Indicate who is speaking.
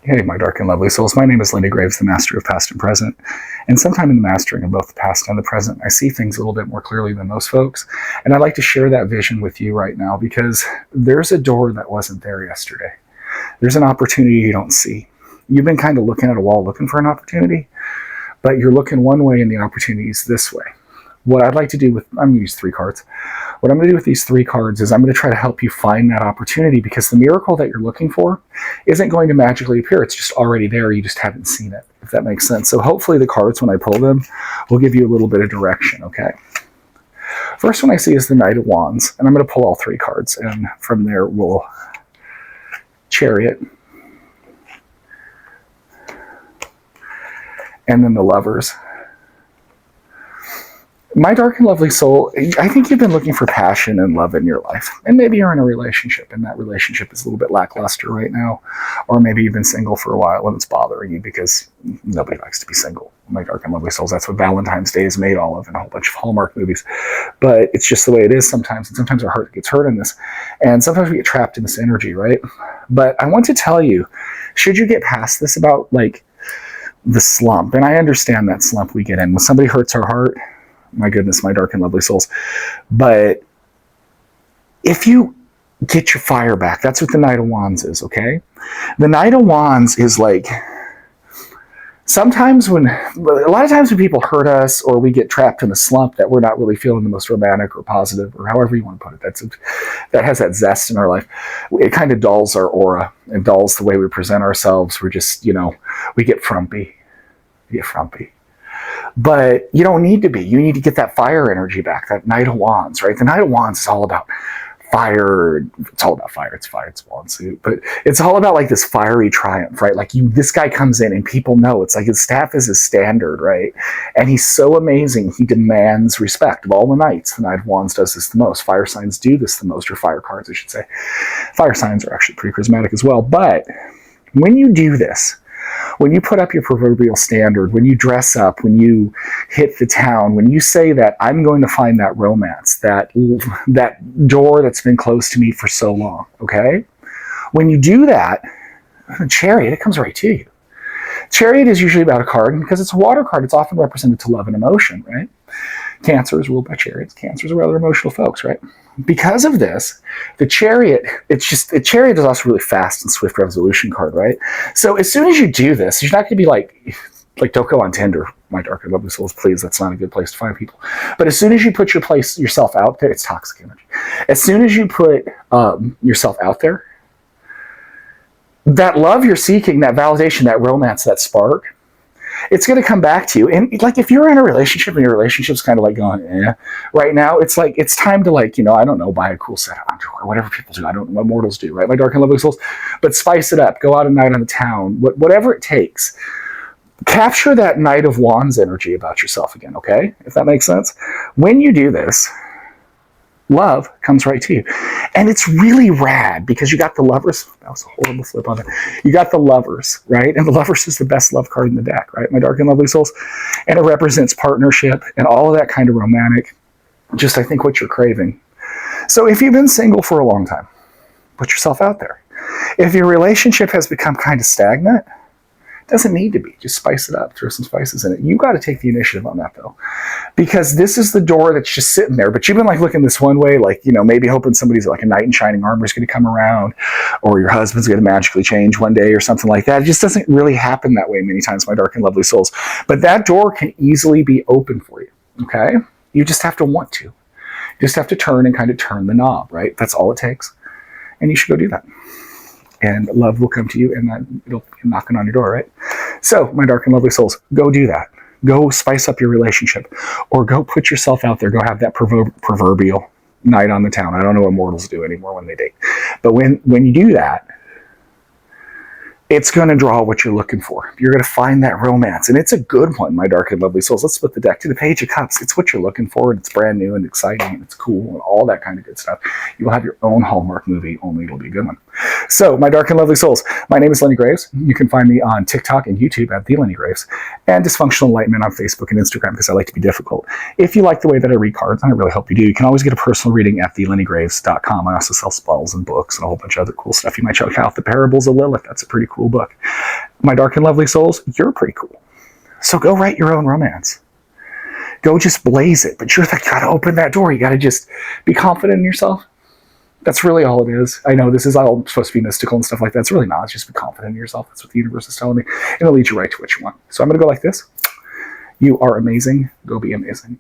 Speaker 1: Hey, my dark and lovely souls. My name is Lenny Graves, the master of past and present. And sometime in the mastering of both the past and the present, I see things a little bit more clearly than most folks. And I'd like to share that vision with you right now because there's a door that wasn't there yesterday. There's an opportunity you don't see. You've been kind of looking at a wall looking for an opportunity, but you're looking one way and the opportunity is this way. What I'd like to do with, I'm going to use 3 cards. What I'm going to do with these 3 cards is I'm going to try to help you find that opportunity because the miracle that you're looking for isn't going to magically appear. It's just already there. You just haven't seen it, if that makes sense. So hopefully the cards, when I pull them, will give you a little bit of direction, okay? First one I see is the Knight of Wands, and I'm going to pull all 3 cards, and from there we'll Chariot, and then the Lovers. My dark and lovely soul, I think you've been looking for passion and love in your life. And maybe you're in a relationship and that relationship is a little bit lackluster right now. Or maybe you've been single for a while and it's bothering you because nobody likes to be single. My dark and lovely souls, that's what Valentine's Day is made all of in a whole bunch of Hallmark movies. But it's just the way it is sometimes. And sometimes our heart gets hurt in this. And sometimes we get trapped in this energy, right? But I want to tell you, should you get past this about like the slump, and I understand that slump we get in. When somebody hurts our heart, my goodness, my dark and lovely souls. But if you get your fire back, that's what the Knight of Wands is, okay? The Knight of Wands is like, sometimes a lot of times when people hurt us or we get trapped in a slump that we're not really feeling the most romantic or positive or however you want to put it, that has that zest in our life. It kind of dulls our aura and dulls the way we present ourselves. We're just, we get frumpy. But you don't need to be. You need to get that fire energy back, that Knight of Wands, right? The Knight of Wands is all about fire. It's all about fire. It's fire. It's a wand suit. But it's all about like this fiery triumph, right? Like this guy comes in and people know. It's like his staff is his standard, right? And he's so amazing. He demands respect. Of all the knights, the Knight of Wands does this the most. Fire signs do this the most, or fire cards, I should say. Fire signs are actually pretty charismatic as well. But when you do this, when you put up your proverbial standard, when you dress up, when you hit the town, when you say that I'm going to find that romance, that door that's been closed to me for so long, okay? When you do that, Chariot, it comes right to you. Chariot is usually about a card, and because it's a water card, it's often represented to love and emotion, right? Cancer is ruled by chariots. Cancers are rather emotional folks, right? Because of this, the Chariot, the Chariot is also really fast and swift resolution card, right? So as soon as you do this, you're not going to be like don't go on Tinder, my dark and lovely souls, please. That's not a good place to find people. But as soon as you put yourself out there, it's toxic energy. As soon as you put yourself out there, that love you're seeking, that validation, that romance, that spark, it's going to come back to you. And like if you're in a relationship and your relationship's kind of like going, right now, it's like it's time to I don't know, buy a cool set of underwear, whatever people do. I don't know what mortals do, right? My dark and lovely souls. But spice it up. Go out at night on the town. Whatever it takes. Capture that Knight of Wands energy about yourself again, okay? If that makes sense. When you do this, love comes right to you. And it's really rad because you got the Lovers. That was a horrible flip on it. You got the Lovers, right? And the Lovers is the best love card in the deck, right? My dark and lovely souls. And it represents partnership and all of that kind of romantic, just I think what you're craving. So if you've been single for a long time, put yourself out there. If your relationship has become kind of stagnant, doesn't need to be. Just spice it up. Throw some spices in it. You got to take the initiative on that, though. Because this is the door that's just sitting there. But you've been looking this one way, maybe hoping somebody's like a knight in shining armor is going to come around, or your husband's going to magically change one day or something like that. It just doesn't really happen that way many times, my dark and lovely souls. But that door can easily be open for you, okay? You just have to want to. You just have to turn and kind of turn the knob, right? That's all it takes. And you should go do that. And love will come to you, and it'll be knocking on your door, right? So, my dark and lovely souls, go do that. Go spice up your relationship, or go put yourself out there. Go have that proverbial night on the town. I don't know what mortals do anymore when they date, but when you do that, it's going to draw what you're looking for. You're going to find that romance, and it's a good one, my dark and lovely souls. Let's split the deck to the Page of Cups. It's what you're looking for, and it's brand new and exciting, and it's cool, and all that kind of good stuff. You will have your own Hallmark movie, only it'll be a good one. So, my dark and lovely souls, my name is Lenny Graves. You can find me on TikTok and YouTube at The Lenny Graves, and Dysfunctional Enlightenment on Facebook and Instagram because I like to be difficult. If you like the way that I read cards, and I really hope you do, you can always get a personal reading at TheLennyGraves.com. I also sell spells and books and a whole bunch of other cool stuff. You might check out The Parables of Lilith. That's a pretty cool book. My dark and lovely souls, you're pretty cool. So go write your own romance. Go just blaze it. But you gotta open that door. You gotta just be confident in yourself. That's really all it is. I know this is all supposed to be mystical and stuff like that. It's really not. It's just be confident in yourself. That's what the universe is telling me. And it'll lead you right to what you want. So I'm going to go like this. You are amazing. Go be amazing.